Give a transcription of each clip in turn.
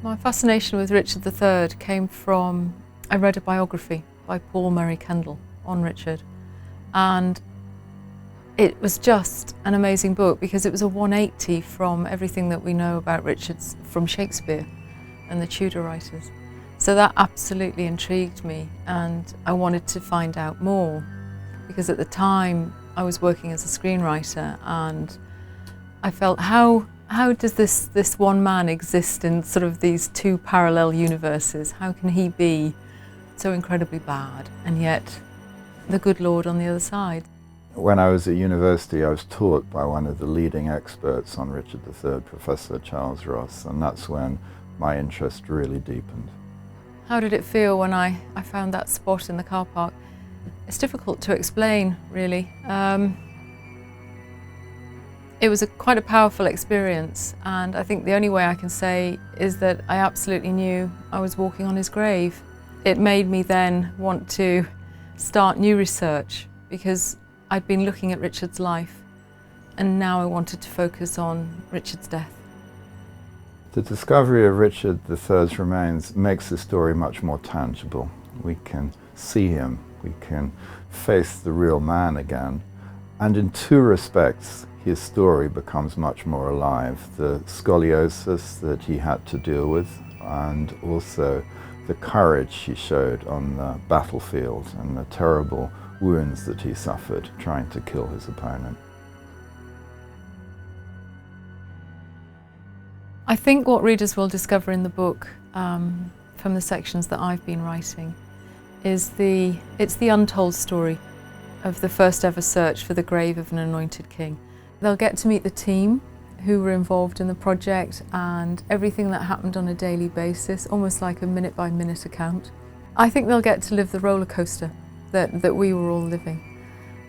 My fascination with Richard III came from, I read a biography by Paul Murray Kendall on Richard, and it was just an amazing book because it was a 180 from everything that we know about Richard from Shakespeare and the Tudor writers. So that absolutely intrigued me, and I wanted to find out more because at the time I was working as a screenwriter, and I felt how does this one man exist in sort of these two parallel universes? How can he be so incredibly bad and yet the good Lord on the other side? When I was at university, I was taught by one of the leading experts on Richard III, Professor Charles Ross, and that's when my interest really deepened. How did it feel when I found that spot in the car park? It's difficult to explain, really. It was quite a powerful experience, and I think the only way I can say is that I absolutely knew I was walking on his grave. It made me then want to start new research because I'd been looking at Richard's life, and now I wanted to focus on Richard's death. The discovery of Richard III's remains makes the story much more tangible. We can see him, we can face the real man again, and in two respects his story becomes much more alive. The scoliosis that he had to deal with, and also the courage he showed on the battlefield and the terrible wounds that he suffered trying to kill his opponent. I think what readers will discover in the book, from the sections that I've been writing, is it's the untold story of the first ever search for the grave of an anointed king. They'll get to meet the team who were involved in the project and everything that happened on a daily basis, almost like a minute-by-minute account. I think they'll get to live the roller coaster that we were all living.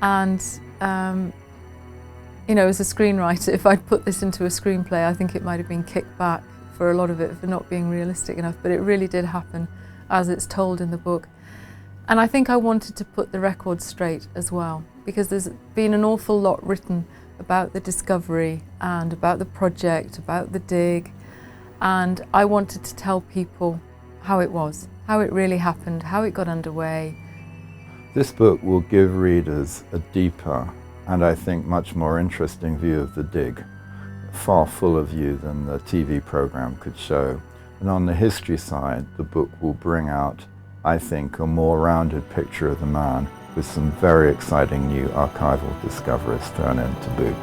And you know, as a screenwriter, if I'd put this into a screenplay, I think it might have been kicked back for a lot of it for not being realistic enough, but it really did happen as it's told in the book. And I think I wanted to put the record straight as well, because there's been an awful lot written about the discovery and about the project, about the dig, and I wanted to tell people how it was, how it really happened, how it got underway. This book will give readers a deeper and I think much more interesting view of the dig, far fuller view than the TV program could show. And on the history side, the book will bring out, I think, a more rounded picture of the man with some very exciting new archival discoveries thrown in to boot.